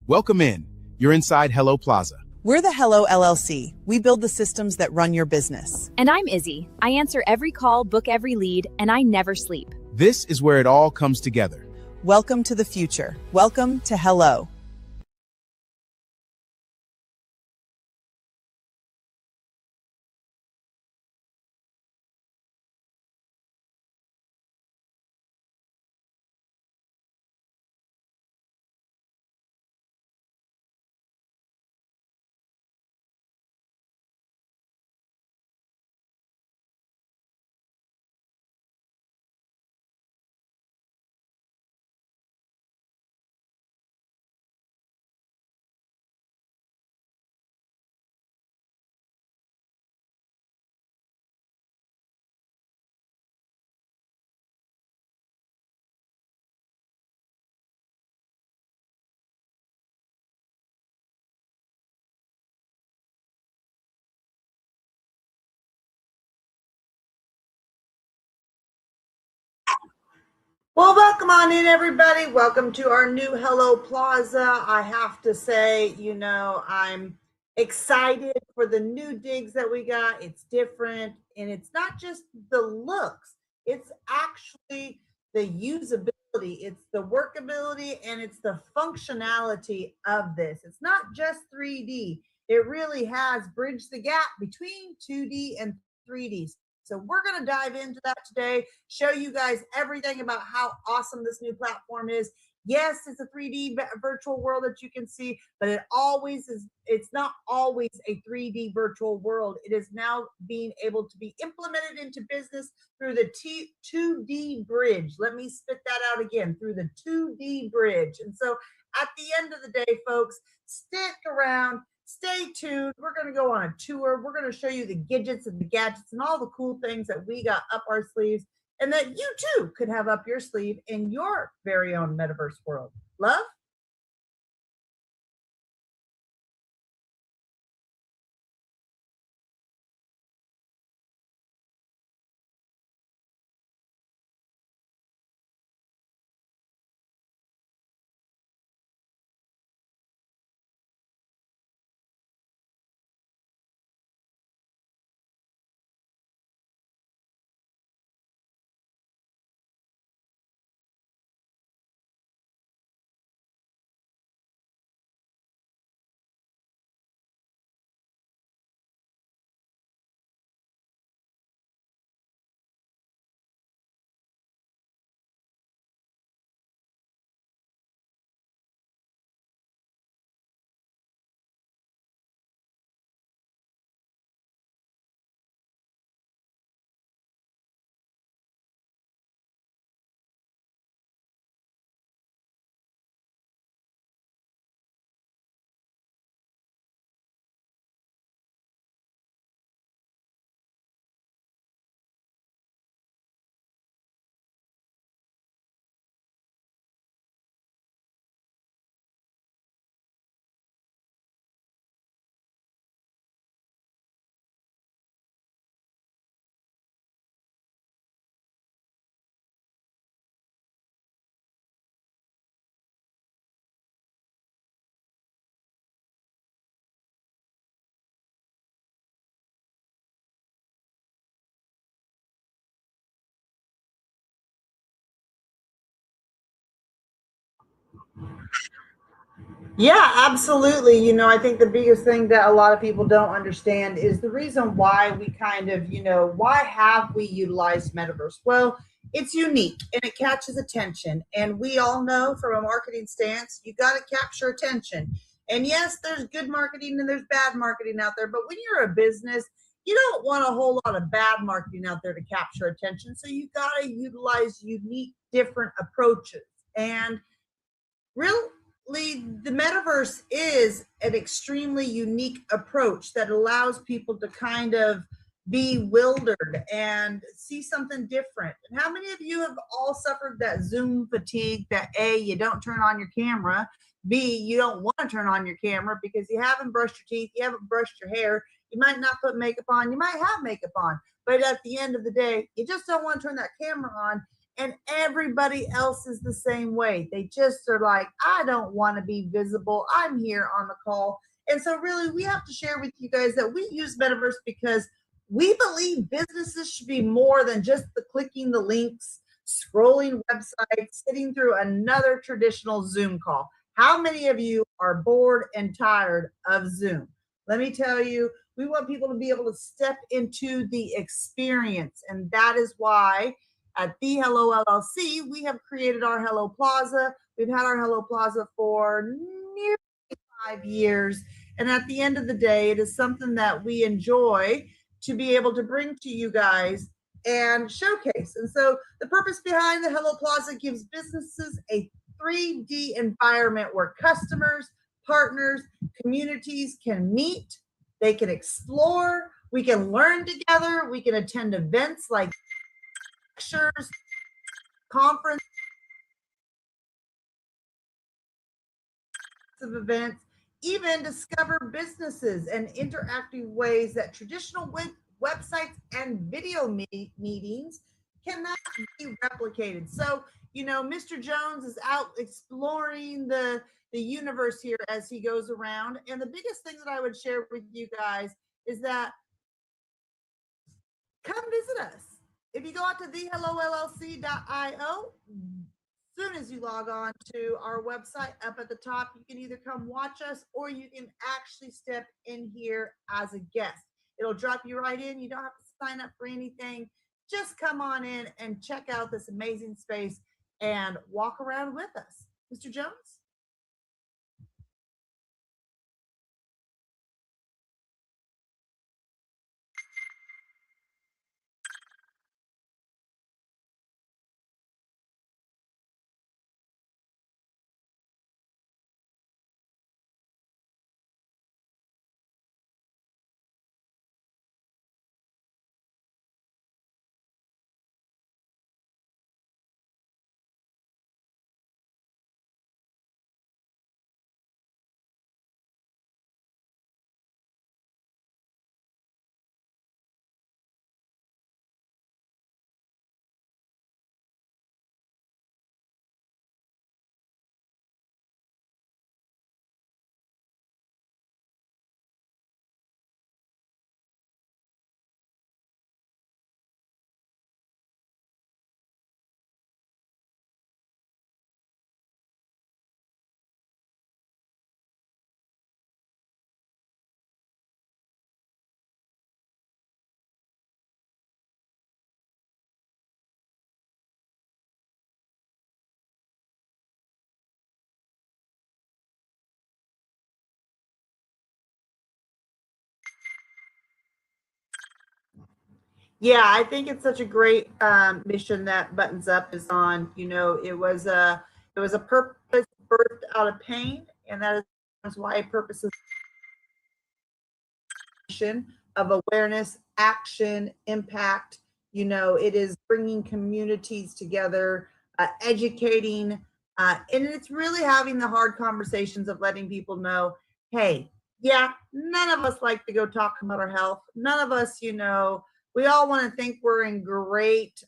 Welcome in. You're inside HELLO Plaza. We're the HELLO LLC. We build the systems that run your business. And I'm Izzy. I answer every call, book every lead, and I never sleep. This is where it all comes together. Welcome to the future. Welcome to HELLO. Well, welcome on in, everybody. Welcome to our new HELLO Plaza. I have to say, I'm excited for the new digs that we got. It's different, and it's not just the looks. It's actually the usability. It's the workability, and it's the functionality of this. It's not just 3D. It really has bridged the gap between 2D and 3D. So we're going to dive into that today, show you guys everything about how awesome this new platform is. Yes, it's a 3D virtual world that you can see, but it's not always a 3D virtual world. It is now being able to be implemented into business through the 2D bridge. Let me spit that out again, through the 2D bridge. And so at the end of the day, folks, stick around. Stay tuned. We're going to go on a tour. We're going to show you the gadgets and the gadgets and all the cool things that we got up our sleeves and that you too could have up your sleeve in your very own metaverse world. Love? Yeah, absolutely. I think the biggest thing that a lot of people don't understand is the reason why we why have we utilized metaverse? Well, it's unique and it catches attention. And we all know from a marketing stance, you got to capture attention. And yes, there's good marketing and there's bad marketing out there. But when you're a business, you don't want a whole lot of bad marketing out there to capture attention. So you got to utilize unique, different approaches. And really, the metaverse is an extremely unique approach that allows people to kind of be wildered and see something different. And how many of you have all suffered that Zoom fatigue, that A, you don't turn on your camera, B, you don't want to turn on your camera because you haven't brushed your teeth, you haven't brushed your hair, you might not put makeup on, you might have makeup on, but at the end of the day, you just don't want to turn that camera on. And everybody else is the same way. They just are like, I don't want to be visible. I'm here on the call. And so really we have to share with you guys that we use metaverse because we believe businesses should be more than just the clicking the links, scrolling websites, sitting through another traditional Zoom call. How many of you are bored and tired of Zoom? Let me tell you, we want people to be able to step into the experience. And that is why at the HELLO LLC, we have created our HELLO Plaza. We've had our HELLO Plaza for nearly 5 years. And at the end of the day, it is something that we enjoy to be able to bring to you guys and showcase. And so the purpose behind the HELLO Plaza gives businesses a 3D environment where customers, partners, communities can meet, they can explore, we can learn together, we can attend events like lectures, conference of events, even discover businesses and interactive ways that traditional websites and video meetings cannot be replicated. So, you know, Mr. Jones is out exploring the universe here as he goes around. And the biggest thing that I would share with you guys is that come visit us. If you go out to thehellllc.io, soon as you log on to our website, up at the top, you can either come watch us or you can actually step in here as a guest. It'll drop you right in. You don't have to sign up for anything. Just come on in and check out this amazing space and walk around with us. Mr. Jones? Yeah, I think it's such a great mission that Buttons Up is on. You know, it was a purpose birthed out of pain, and that is why purpose is of awareness, action, impact. You know, it is bringing communities together, educating, and it's really having the hard conversations of letting people know, hey, yeah, none of us like to go talk about our health. None of us, you know, we all want to think we're in great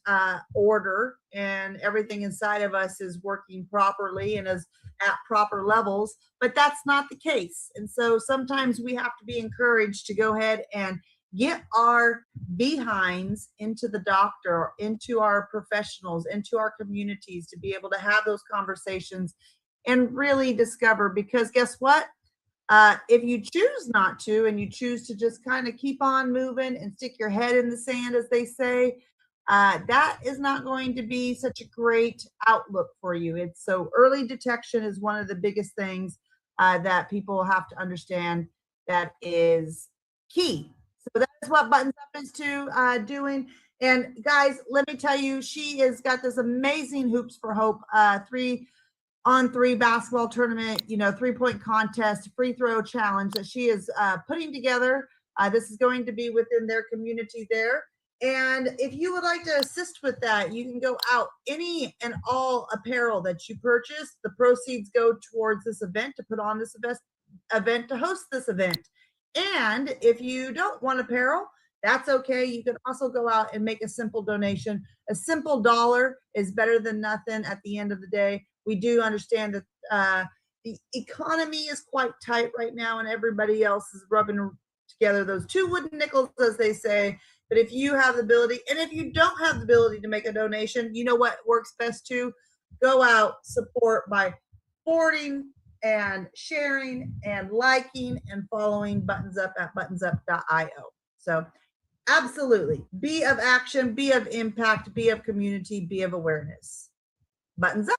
order and everything inside of us is working properly and is at proper levels, but that's not the case. And so sometimes we have to be encouraged to go ahead and get our behinds into the doctor, into our professionals, into our communities to be able to have those conversations and really discover, because guess what? If you choose not to and you choose to just kind of keep on moving and stick your head in the sand, as they say, that is not going to be such a great outlook for you. It's so early detection is one of the biggest things that people have to understand that is key. So that's what Buttons Up is to doing. And guys, let me tell you, she has got this amazing Hoops for Hope 3-on-3 basketball tournament, you know, 3-point contest, free throw challenge that she is putting together. This is going to be within their community there. And if you would like to assist with that, you can go out. Any and all apparel that you purchase, the proceeds go towards this event to put on this event to host this event. And if you don't want apparel, That's okay. You can also go out and make a simple donation. A simple dollar is better than nothing at the end of the day. We do understand that the economy is quite tight right now, and everybody else is rubbing together those two wooden nickels, as they say. But if you have the ability, and if you don't have the ability to make a donation, you know what works best too? Go out, support by forwarding and sharing and liking and following Buttons Up at buttonsup.io. So absolutely. Be of action, be of impact, be of community, be of awareness. Buttons up.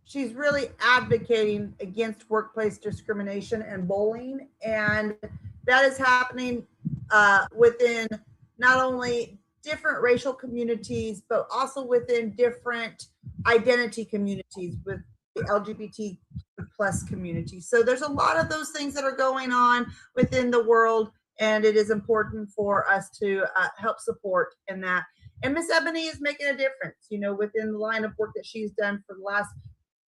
She's really advocating against workplace discrimination and bullying. And that is happening within not only different racial communities, but also within different identity communities with the LGBT plus community. So there's a lot of those things that are going on within the world, and it is important for us to help support in that. And Miss Ebony is making a difference, you know, within the line of work that she's done for the last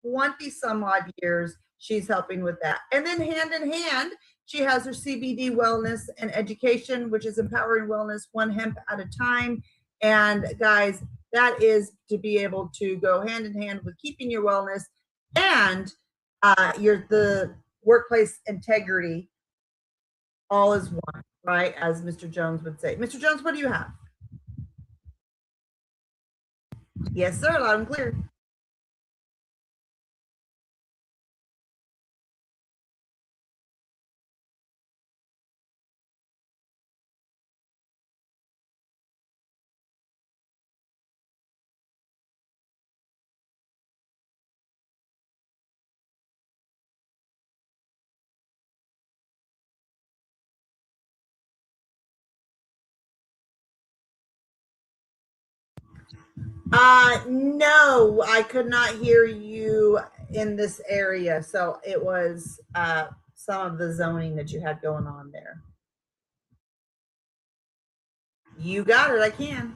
20 some odd years. She's helping with that. And then hand in hand, she has her CBD wellness and education, which is empowering wellness one hemp at a time. And guys, that is to be able to go hand in hand with keeping your wellness and the workplace integrity. All is one, right? As Mr. Jones would say. Mr. Jones, what do you have? Yes, sir, loud and clear. No, I could not hear you in this area. So it was some of the zoning that you had going on there. You got it. I can.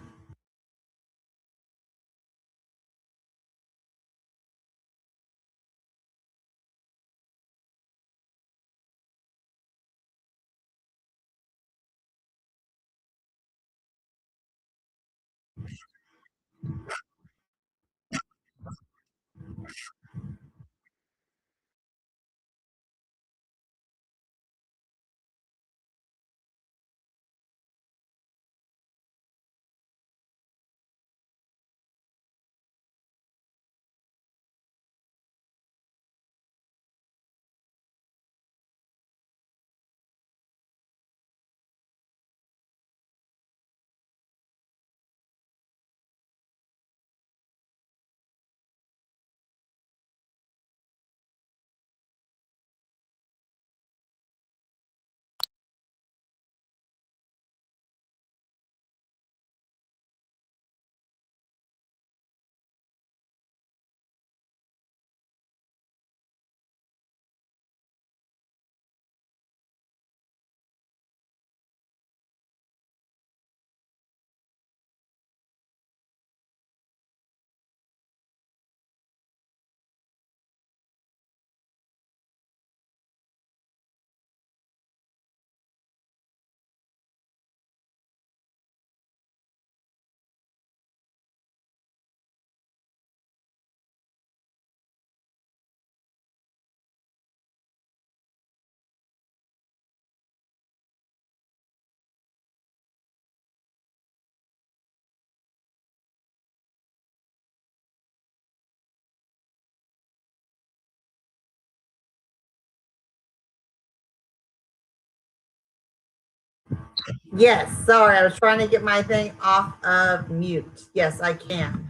Yes, sorry, I was trying to get my thing off of mute. Yes, I can.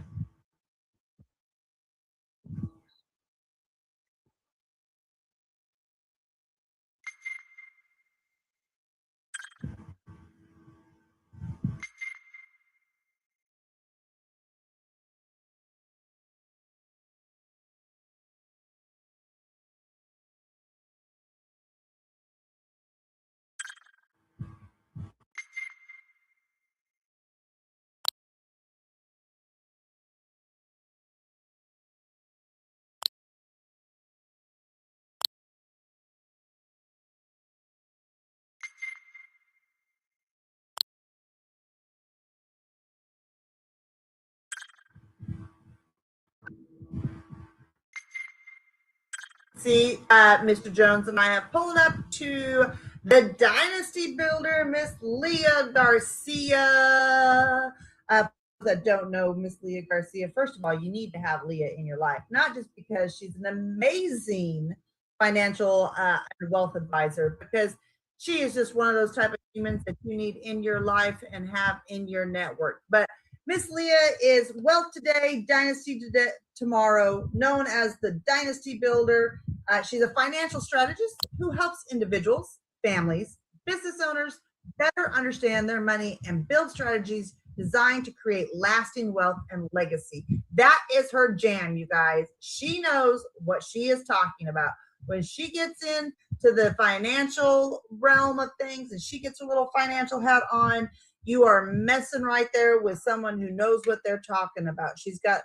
See, Mr. Jones and I have pulled up to the Dynasty Builder, Miss Leah Garcia. That don't know Miss Leah Garcia, first of all, you need to have Leah in your life, not just because she's an amazing financial and wealth advisor, because she is just one of those type of humans that you need in your life and have in your network. But Miss Leah is Wealth Today, Dynasty Today, Tomorrow, known as the Dynasty Builder. She's a financial strategist who helps individuals, families, business owners better understand their money and build strategies designed to create lasting wealth and legacy. That is her jam, you guys. She knows what she is talking about. When she gets into the financial realm of things and she gets a little financial hat on, you are messing right there with someone who knows what they're talking about. She's got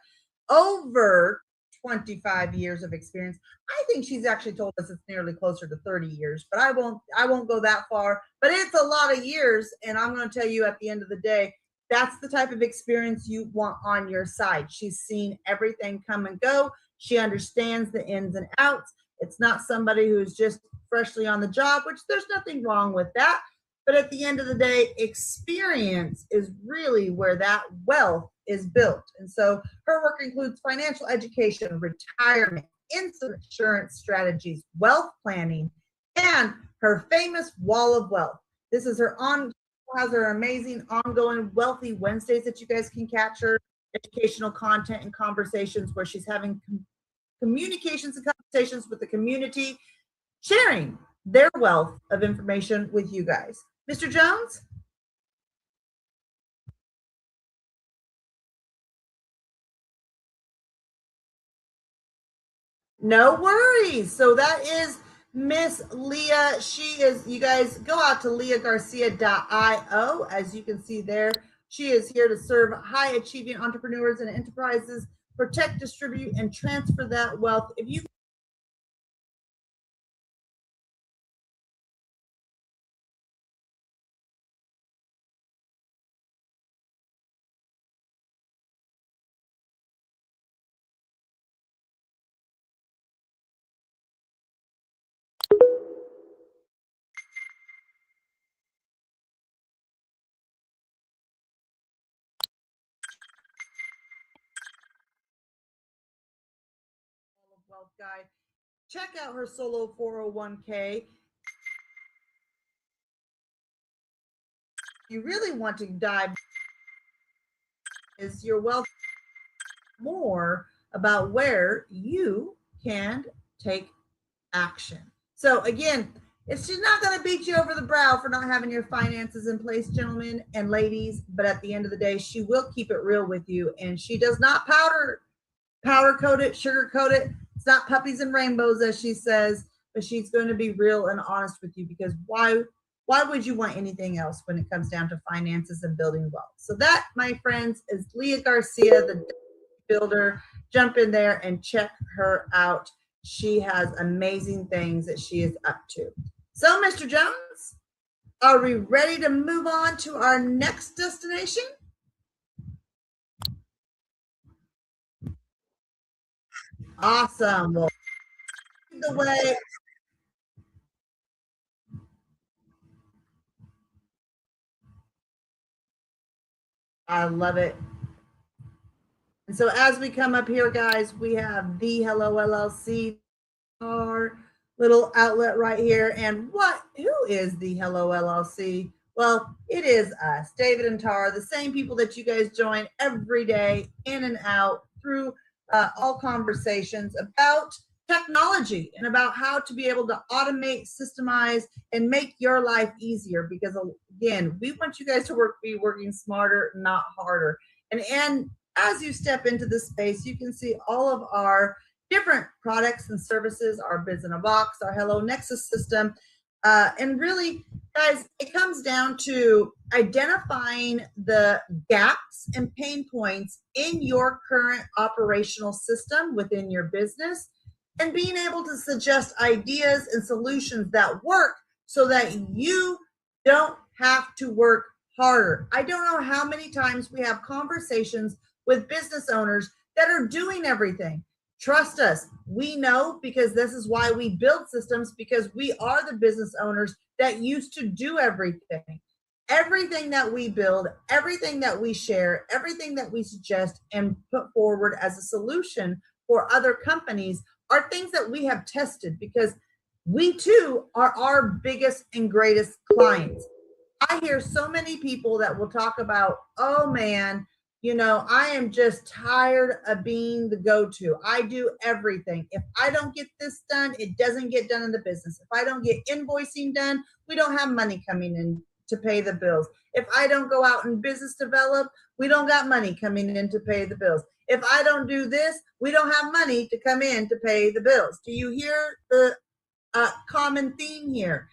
over 25 years of experience. I think she's actually told us it's nearly closer to 30 years, but I won't go that far. But it's a lot of years, and I'm going to tell you at the end of the day, that's the type of experience you want on your side. She's seen everything come and go. She understands the ins and outs. It's not somebody who's just freshly on the job, which there's nothing wrong with that. But at the end of the day, experience is really where that wealth is built. And so her work includes financial education, retirement, insurance strategies, wealth planning, and her famous wall of wealth. This is her has her amazing ongoing Wealthy Wednesdays that you guys can capture, educational content and conversations where she's having communications and conversations with the community, sharing their wealth of information with you guys. Mr. Jones? No worries. So that is Miss Leah. She is, you guys go out to leahgarcia.io. As you can see there, she is here to serve high achieving entrepreneurs and enterprises, protect, distribute, and transfer that wealth. If you wealth guide, check out her solo 401k. You really want to dive is your wealth more about where you can take action. So again, she's not going to beat you over the brow for not having your finances in place, gentlemen and ladies. But at the end of the day, she will keep it real with you, and she does not powder coat it, sugar coat it. It's not puppies and rainbows, as she says, but she's going to be real and honest with you, because why would you want anything else when it comes down to finances and building wealth? So that, my friends, is Leah Garcia, the builder. Jump in there and check her out. She has amazing things that she is up to. So, Mr. Jones, are we ready to move on to our next destination? Awesome. Well, the way. I love it. And so as we come up here, guys, we have the Hello LLC, our little outlet right here. And who is the Hello LLC? Well, it is us, David and Tara, the same people that you guys join every day, in and out, through all conversations about technology and about how to be able to automate, systemize, and make your life easier. Because again, we want you guys to be working smarter, not harder. And as you step into this space, you can see all of our different products and services, our Biz in a Box, our Hello Nexus system. And really, guys, it comes down to identifying the gaps and pain points in your current operational system within your business and being able to suggest ideas and solutions that work so that you don't have to work harder. I don't know how many times we have conversations with business owners that are doing everything. Trust us, we know, because this is why we build systems, because we are the business owners that used to do everything. Everything that we build, everything that we share, everything that we suggest and put forward as a solution for other companies are things that we have tested, because we too are our biggest and greatest clients. I hear so many people that will talk about, oh man, I am just tired of being the go-to. I do everything. If I don't get this done, it doesn't get done in the business. If I don't get invoicing done, we don't have money coming in to pay the bills. If I don't go out and business develop, we don't got money coming in to pay the bills. If I don't do this, we don't have money to come in to pay the bills. Do you hear the common theme here?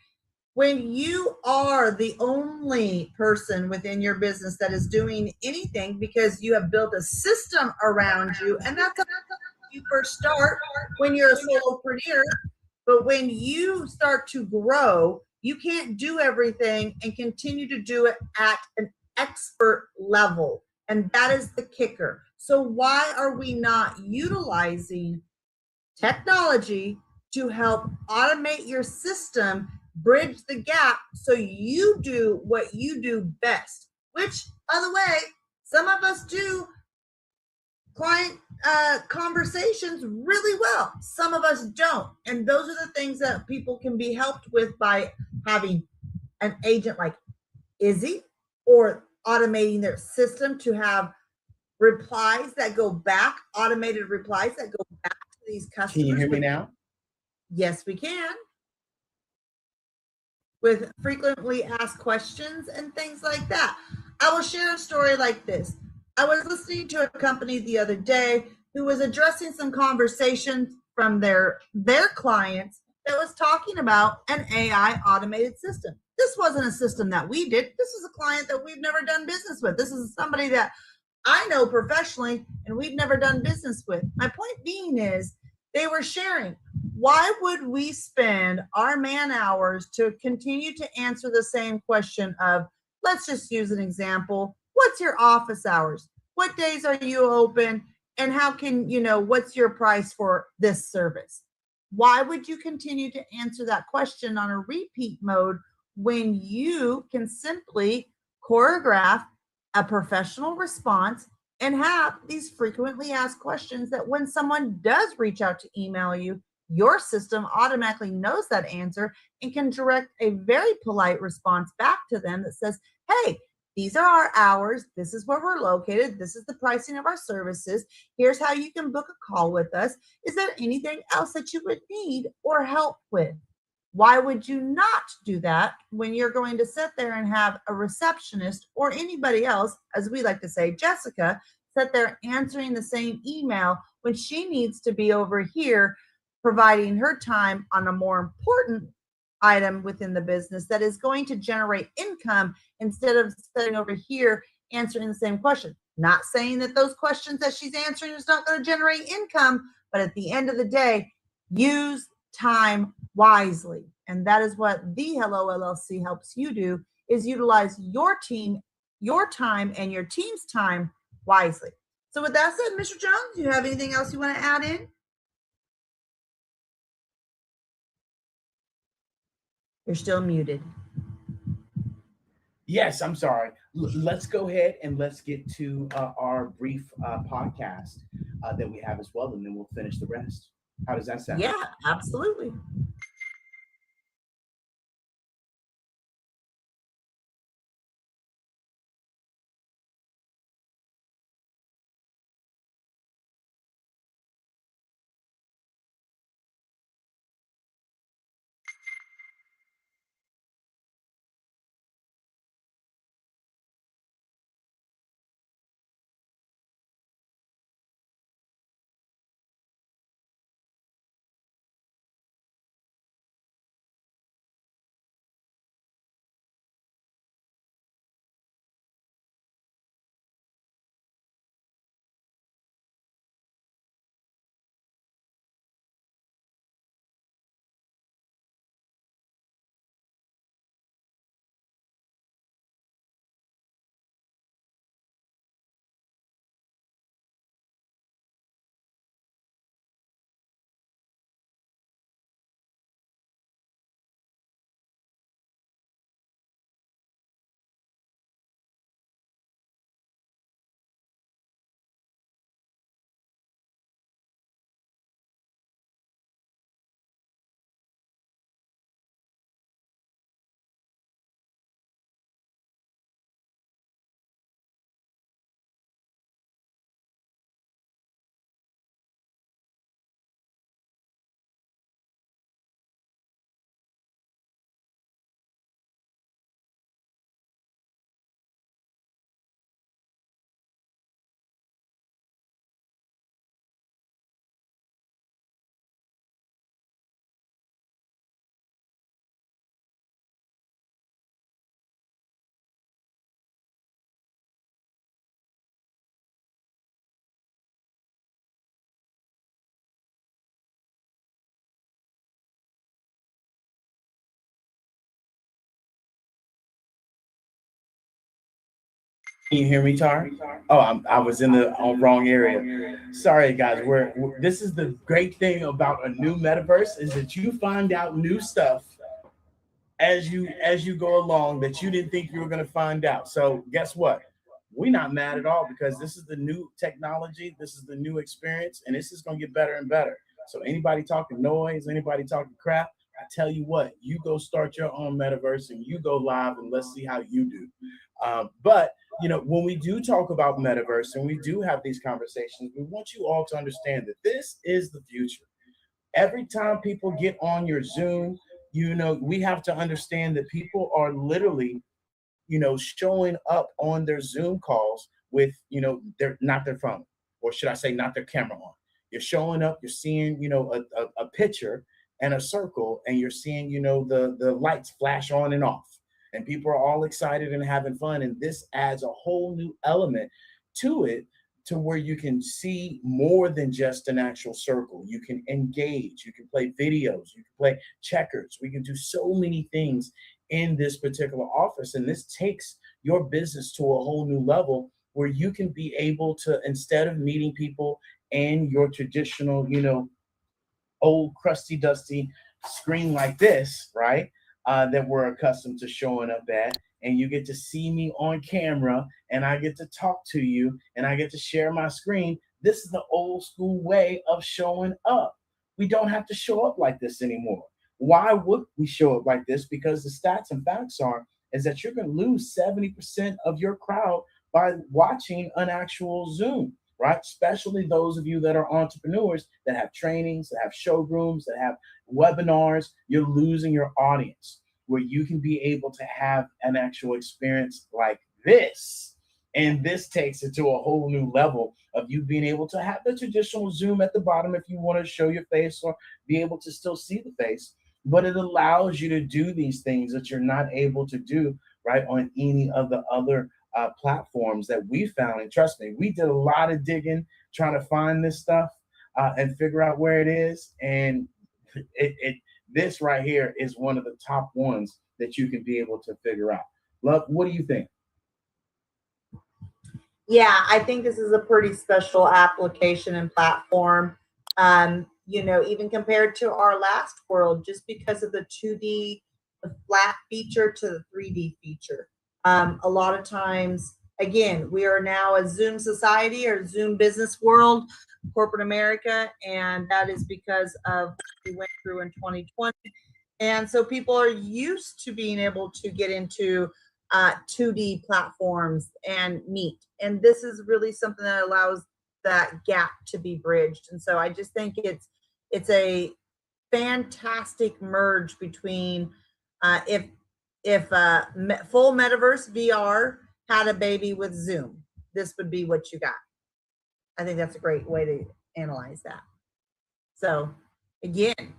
When you are the only person within your business that is doing anything because you have built a system around you, and that's how you first start when you're a solopreneur. But when you start to grow, you can't do everything and continue to do it at an expert level. And that is the kicker. So why are we not utilizing technology to help automate your system, bridge the gap so you do what you do best? Which, by the way, some of us do client conversations really well. Some of us don't. And those are the things that people can be helped with by having an agent like Izzy, or automating their system to have replies that go back, automated replies that go back to these customers. Can you hear me now? Yes, we can. With frequently asked questions and things like that. I will share a story like this. I was listening to a company the other day who was addressing some conversations from their clients that was talking about an AI automated system. This wasn't a system that we did. This is a client that we've never done business with. This is somebody that I know professionally and we've never done business with. My point being is, they were sharing, why would we spend our man hours to continue to answer the same question of, let's just use an example, what's your office hours? What days are you open? And how can, what's your price for this service? Why would you continue to answer that question on a repeat mode when you can simply choreograph a professional response and have these frequently asked questions that when someone does reach out to email you, your system automatically knows that answer and can direct a very polite response back to them that says, hey, these are our hours. This is where we're located. This is the pricing of our services. Here's how you can book a call with us. Is there anything else that you would need or help with? Why would you not do that when you're going to sit there and have a receptionist or anybody else, as we like to say, Jessica, sit there answering the same email when she needs to be over here providing her time on a more important item within the business that is going to generate income instead of sitting over here answering the same question? Not saying that those questions that she's answering is not going to generate income, but at the end of the day, use time wisely. And that is what the Hello LLC helps you do, is utilize your team, your time, and your team's time wisely. So with that said, Mr. Jones, do you have anything else you want to add in? You're still muted. Yes, I'm sorry. Let's go ahead and let's get to our brief podcast that we have as well, and then we'll finish the rest. How does that sound? Yeah, absolutely. Can you hear me, Tar? Oh, I was in the wrong area. Sorry, guys. This is the great thing about a new metaverse is that you find out new stuff as you go along that you didn't think you were going to find out. So guess what? We're not mad at all because this is the new technology. This is the new experience, and this is going to get better and better. So anybody talking noise, anybody talking crap, I tell you what, you go start your own metaverse and you go live and let's see how you do. But when we do talk about metaverse and we do have these conversations, we want you all to understand that this is the future. Every time people get on your Zoom, we have to understand that people are literally, showing up on their Zoom calls with, not their phone, or should I say, not their camera on. You're showing up, you're seeing, a picture and a circle, and you're seeing, the lights flash on and off, and people are all excited and having fun. And this adds a whole new element to it, to where you can see more than just an actual circle. You can engage, you can play videos, you can play checkers. We can do so many things in this particular office. And this takes your business to a whole new level where you can be able to, instead of meeting people in your traditional, old crusty dusty screen like this, right? That we're accustomed to showing up at, and you get to see me on camera and I get to talk to you and I get to share my screen. This is the old school way of showing up. We don't have to show up like this anymore. Why would we show up like this? Because the stats and facts is that you're going to lose 70% of your crowd by watching an actual Zoom, right? Especially those of you that are entrepreneurs that have trainings, that have showrooms, that have webinars. You're losing your audience, where you can be able to have an actual experience like this. And this takes it to a whole new level of you being able to have the traditional Zoom at the bottom if you want to show your face or be able to still see the face. But it allows you to do these things that you're not able to do, right, on any of the other platforms that we found. And trust me, we did a lot of digging trying to find this stuff and figure out where it is. And this right here is one of the top ones that you can be able to figure out. Love, what do you think? Yeah, I think this is a pretty special application and platform. Even compared to our last world, just because of the 2D, the flat feature to the 3D feature. A lot of times, again, we are now a Zoom society or Zoom business world, corporate America, and that is because of what we went through in 2020. And so people are used to being able to get into 2D platforms and meet. And this is really something that allows that gap to be bridged. And so I just think it's a fantastic merge between if full metaverse VR had a baby with Zoom, this would be what you got. I think that's a great way to analyze that. So again,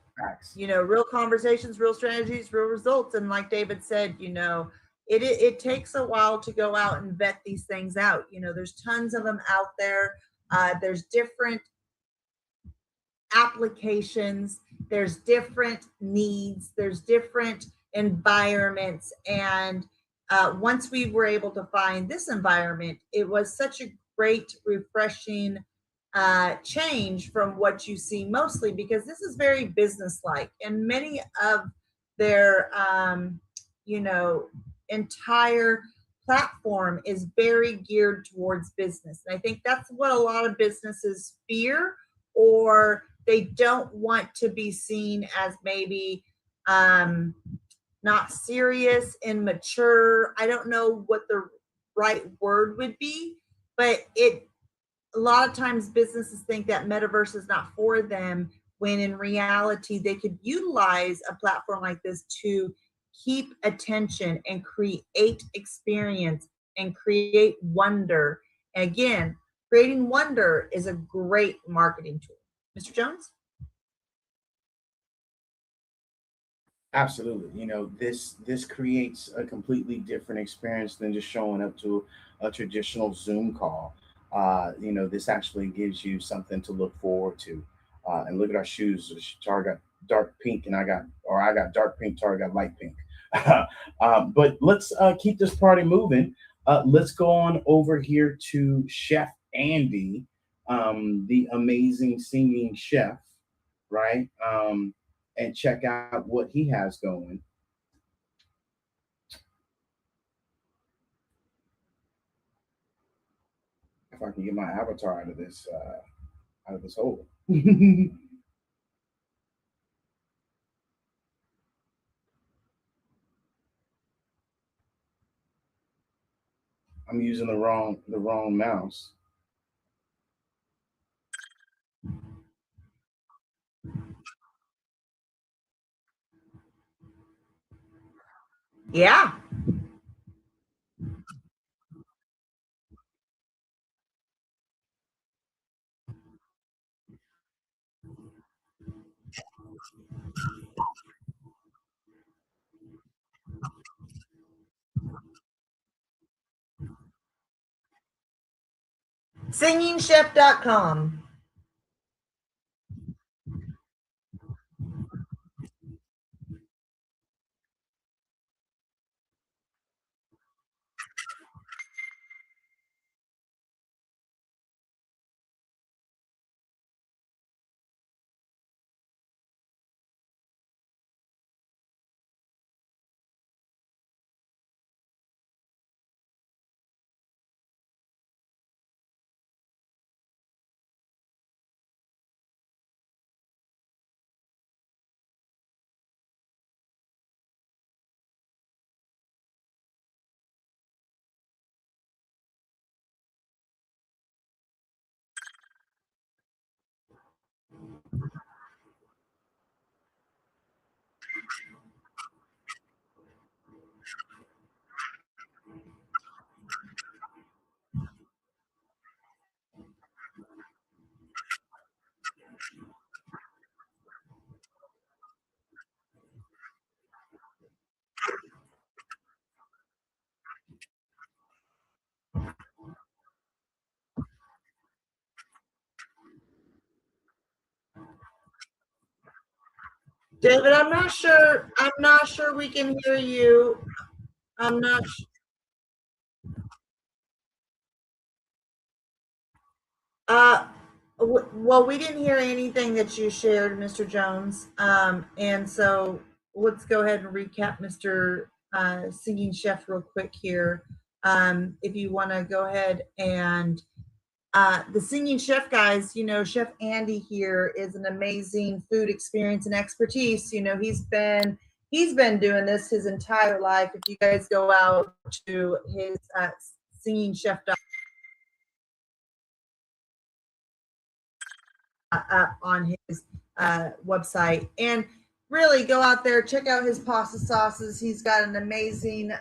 real conversations, real strategies, real results. And like David said, it takes a while to go out and vet these things out. There's tons of them out there. There's different applications, there's different needs, there's different environments. And once we were able to find this environment, it was such a great, refreshing change from what you see mostly, because this is very business-like, and many of their entire platform is very geared towards business. And I think that's what a lot of businesses fear, or they don't want to be seen as maybe not serious, immature. I don't know what the right word would be, but a lot of times businesses think that metaverse is not for them, when in reality they could utilize a platform like this to keep attention and create experience and create wonder. And again, creating wonder is a great marketing tool. Mr. Jones? Absolutely. This creates a completely different experience than just showing up to a traditional Zoom call. This actually gives you something to look forward to. And look at our shoes. Tara got dark pink, and I got dark pink. Tara got light pink. But let's keep this party moving. Let's go on over here to Chef Andy, the amazing singing chef, right? And check out what he has going. If I can get my avatar out of this hole. I'm using the wrong mouse. Yeah. Singingchef.com. David, I'm not sure. I'm not sure we can hear you. I'm not. Uh, well, we didn't hear anything that you shared, Mr. Jones. And so let's go ahead and recap Mr. Singing Chef real quick here. If you want to go ahead and the Singing Chef guys, you know, Chef Andy here is an amazing food experience and expertise. You know, he's been doing this his entire life. If you guys go out to his Singing Chef up on his website, and really go out there, check out his pasta sauces. He's got an amazing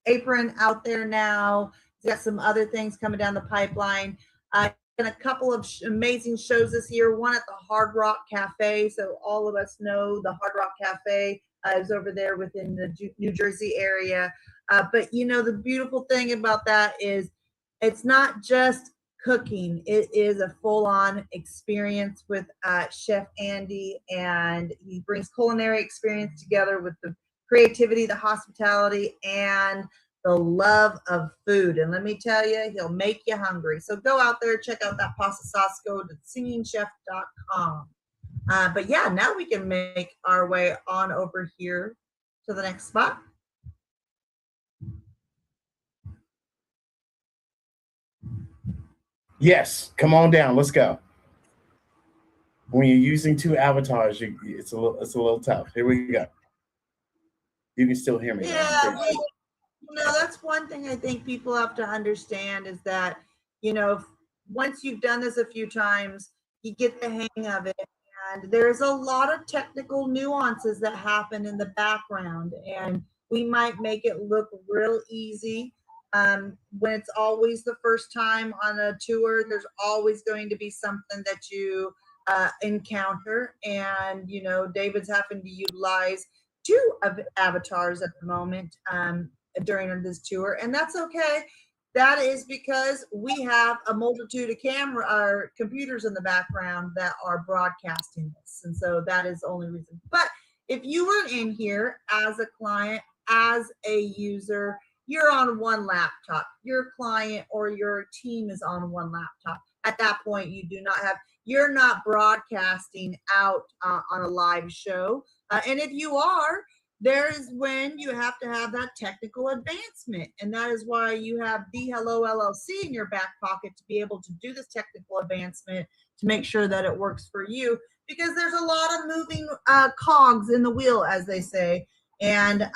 apron out there now. He's got some other things coming down the pipeline. And a couple of amazing shows this year, one at the Hard Rock Cafe. So all of us know the Hard Rock Cafe is over there within the New Jersey area. But you know, the beautiful thing about that is it's not just cooking. It is a full-on experience with Chef Andy, and he brings culinary experience together with the creativity, the hospitality, and the love of food. And let me tell you, he'll make you hungry. So go out there, check out that pasta sauce, go to singingchef.com. But yeah, now we can make our way on over here to the next spot. Yes, come on down. Let's go. When you're using two avatars, it's a little tough. Here we go. You can still hear me. Yeah, you know, that's one thing I think people have to understand is that, you know, once you've done this a few times, you get the hang of it. And there's a lot of technical nuances that happen in the background, and we might make it look real easy. When it's always the first time on a tour, there's always going to be something that you encounter. And, you know, David's having to utilize two avatars at the moment during this tour, and that's okay. That is because we have a multitude of camera or computers in the background that are broadcasting this, and so that is the only reason. But if you were in here as a client, as a user, you're on one laptop, your client or your team is on one laptop. At that point, you're not broadcasting out on a live show. And if you are, there is when you have to have that technical advancement. And that is why you have the HELLO LLC in your back pocket to be able to do this technical advancement to make sure that it works for you, because there's a lot of moving cogs in the wheel, as they say. And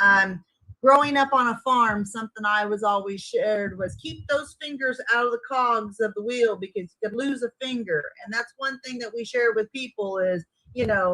growing up on a farm, something I was always shared was keep those fingers out of the cogs of the wheel, because you could lose a finger. And that's one thing that we share with people is,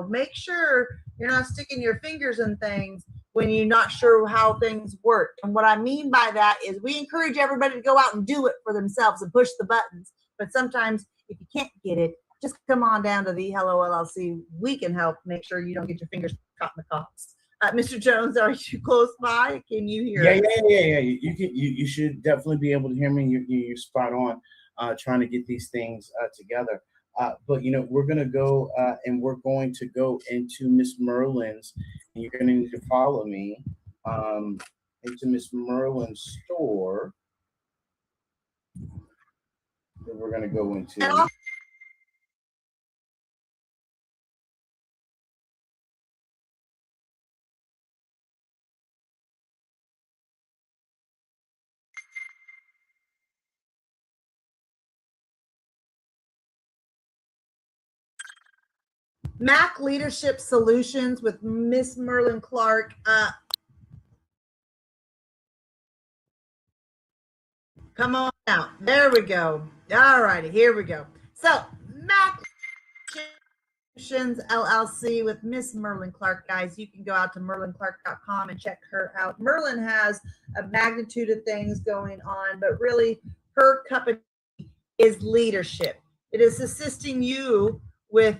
make sure you're not sticking your fingers in things when you're not sure how things work. And what I mean by that is we encourage everybody to go out and do it for themselves and push the buttons. But sometimes if you can't get it, just come on down to the HELLO LLC. We can help make sure you don't get your fingers caught in the cogs. Mr. Jones, are you close by? Can you hear us? Yeah. You should definitely be able to hear me. You're spot on, trying to get these things together. But we're gonna go and we're going to go into Miss Merlin's, and you're gonna need to follow me into Miss Merlin's store that we're gonna go into. Mac Leadership Solutions with Miss Merlin Clark. Come on out. There we go. All righty, here we go. So Mac Solutions LLC with Miss Merlin Clark, guys. You can go out to merlinclark.com and check her out. Merlin has a magnitude of things going on, but really her company is leadership. It is assisting you with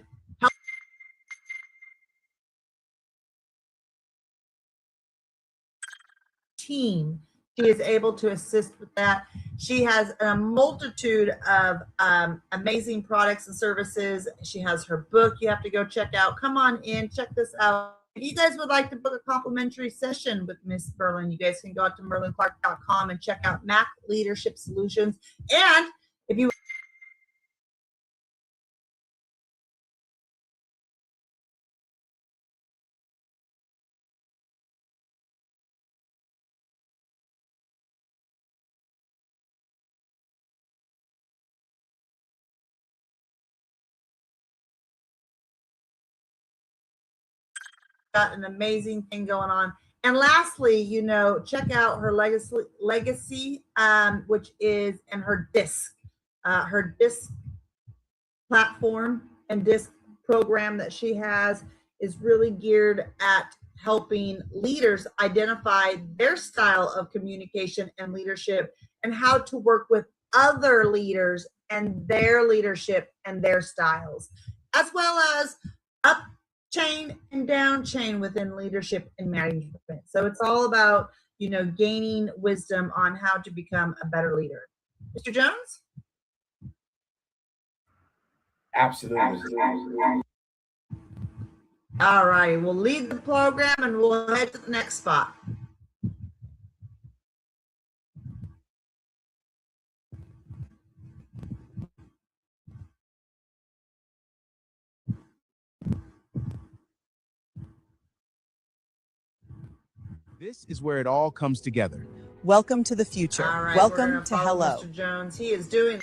team. She is able to assist with that. She has a multitude of amazing products and services. She has her book you have to go check out. Come on in, check this out. If you guys would like to book a complimentary session with Miss Merlin, you guys can go out to merlinclark.com and check out Mac Leadership Solutions. And if you got an amazing thing going on. And lastly, check out her legacy, which is, and her disc platform and disc program that she has is really geared at helping leaders identify their style of communication and leadership and how to work with other leaders and their leadership and their styles, as well as up chain and down chain within leadership and management. So it's all about, gaining wisdom on how to become a better leader. Mr. Jones? Absolutely. All right, we'll leave the program and we'll head to the next spot. This is where it all comes together. Welcome to the future. All right, Welcome to HELLO. Mr. Jones. He is doing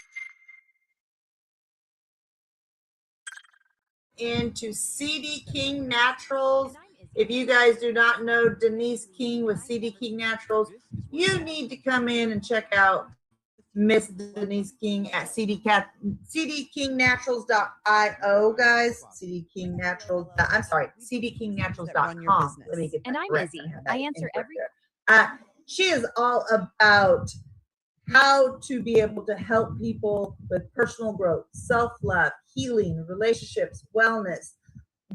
into CD King Naturals. If you guys do not know Denise King with CD King Naturals, you need to come in and check out Miss Denise King at cdkingnaturals.io, guys. cdkingnaturals.com. Let me get that. And I'm correct. Izzy. I answer every. She is all about how to be able to help people with personal growth, self-love, healing, relationships, wellness.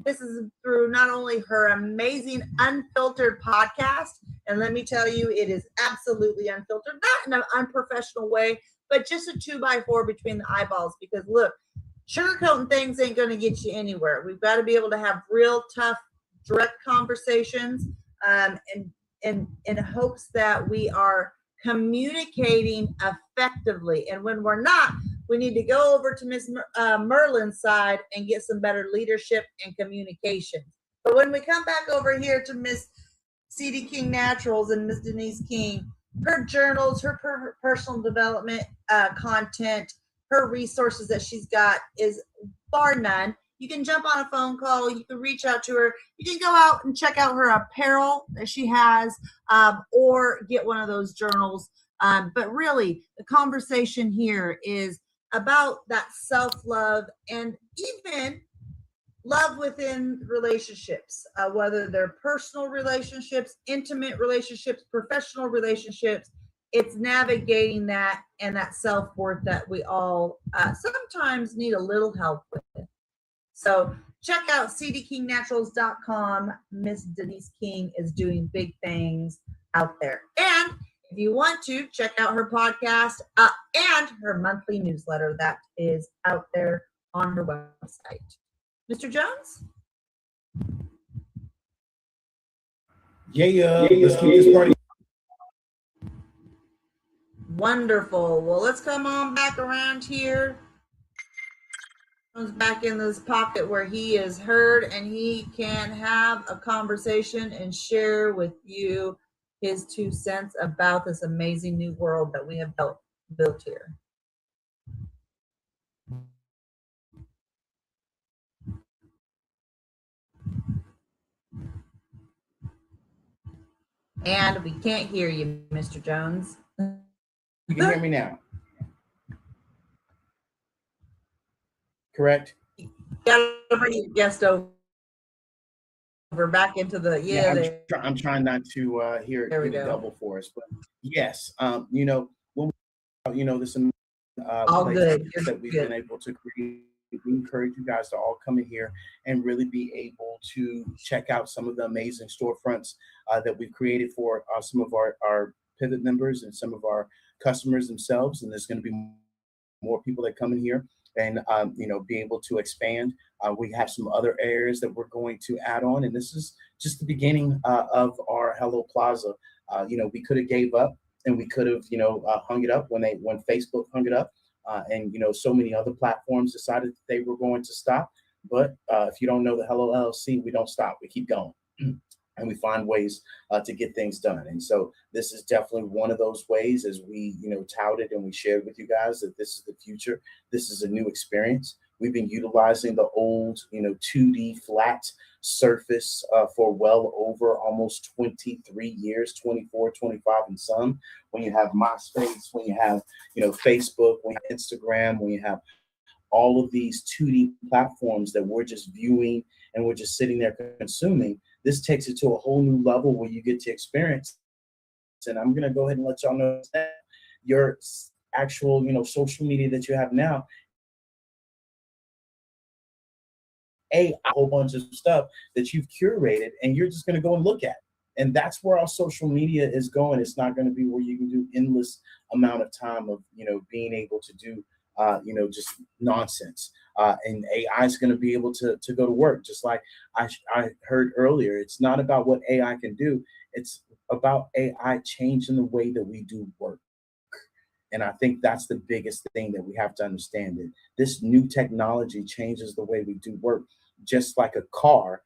This is through not only her amazing unfiltered podcast, and let me tell you, it is absolutely unfiltered, not in an unprofessional way, but just a 2x4 between the eyeballs. Because look, sugarcoating things ain't going to get you anywhere. We've got to be able to have real tough, direct conversations, and in hopes that we are communicating effectively. And when we're not, we need to go over to Miss Merlin's side and get some better leadership and communication. But when we come back over here to Miss C.D. King Naturals and Miss Denise King, her journals, her personal development content, her resources that she's got is bar none. You can jump on a phone call. You can reach out to her. You can go out and check out her apparel that she has, or get one of those journals. But really, the conversation here is about that self-love and even love within relationships, whether they're personal relationships, intimate relationships, professional relationships. It's navigating that and that self-worth that we all sometimes need a little help with. So check out cdkingnaturals.com. Miss Denise King is doing big things out there. And if you want to, check out her podcast and her monthly newsletter that is out there on her website. Mr. Jones? Yeah, let's keep this party. Wonderful. Well, let's come on back around here. Comes back in this pocket where he is heard and he can have a conversation and share with you his 2 cents about this amazing new world that we have built here. And we can't hear you, Mr. Jones. You can hear me now. Correct? You gotta bring your guest over back into the I'm trying not to hear it double for us, but yes, when we, this all good that we've been able to create. We encourage you guys to all come in here and really be able to check out some of the amazing storefronts that we've created for some of our pivot members and some of our customers themselves. And there's going to be more people that come in here and be able to expand. We have some other areas that we're going to add on, and this is just the beginning of our Hello Plaza. We could have gave up and we could have hung it up when Facebook hung it up. And so many other platforms decided that they were going to stop. But if you don't know the HELLO LLC, we don't stop. We keep going. And we find ways to get things done. And so this is definitely one of those ways, as we touted and we shared with you guys, that this is the future. This is a new experience. We've been utilizing the old 2D flat surface for well over almost 23 years, 24, 25 and some. When you have MySpace, when you have Facebook, when you have Instagram, when you have all of these 2D platforms that we're just viewing and we're just sitting there consuming, this takes it to a whole new level where you get to experience. And I'm going to go ahead and let y'all know that your actual social media that you have now, a whole bunch of stuff that you've curated and you're just going to go and look at. And that's where our social media is going. It's not going to be where you can do endless amount of time of being able to do just nonsense. And AI is going to be able to go to work. Just like I heard earlier, it's not about what AI can do. It's about AI changing the way that we do work. And I think that's the biggest thing that we have to understand, that this new technology changes the way we do work, just like a car,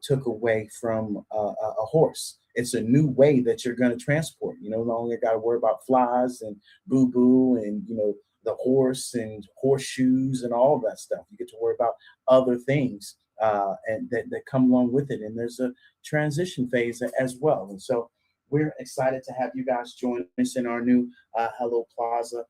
took away from a horse. It's a new way that you're going to transport. You no longer got to worry about flies and boo-boo and, the horse and horseshoes and all of that stuff. You get to worry about other things and that come along with it. And there's a transition phase as well. And so we're excited to have you guys join us in our new Hello Plaza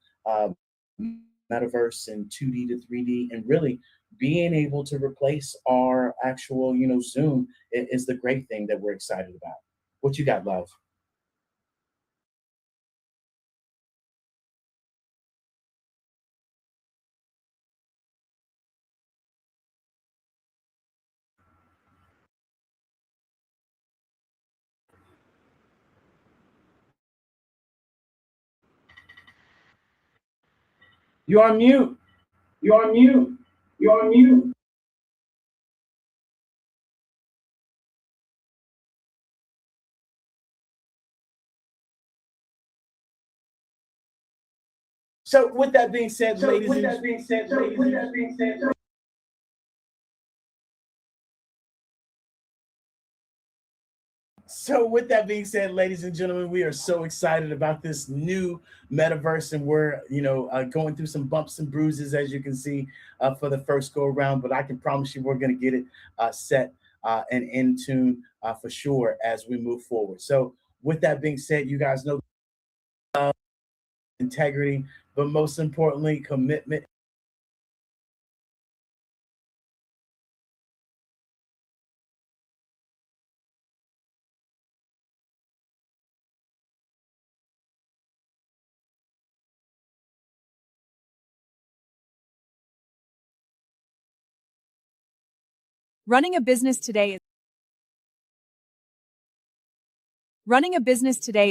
metaverse and 2D to 3D, and really being able to replace our actual, Zoom is the great thing that we're excited about. What you got, love? You're on mute. You're on mute. You're on mute. So with that being said, ladies and gentlemen, we are so excited about this new metaverse, and we're going through some bumps and bruises, as you can see, for the first go around. But I can promise you, we're going to get it set and in tune for sure as we move forward. So with that being said, you guys know integrity, but most importantly, commitment. Running a business today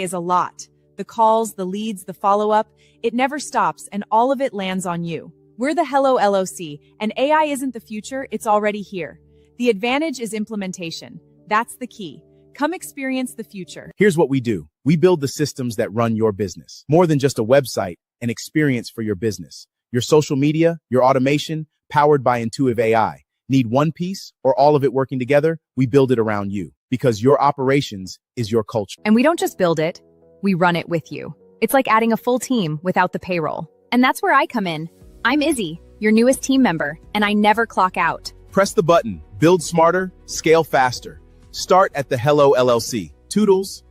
is a lot. The calls, the leads, the follow-up, it never stops, and all of it lands on you. We're the HELLO LLC, and AI isn't the future, it's already here. The advantage is implementation. That's the key. Come experience the future. Here's what we do. We build the systems that run your business. More than just a website, an experience for your business. Your social media, your automation, powered by intuitive AI. Need one piece or all of it working together? We build it around you, because your operations is your culture. And we don't just build it, we run it with you. It's like adding a full team without the payroll. And that's where I come in. I'm Izzy, your newest team member, and I never clock out. Press the button. Build smarter, scale faster. Start at the HELLO LLC. Toodles.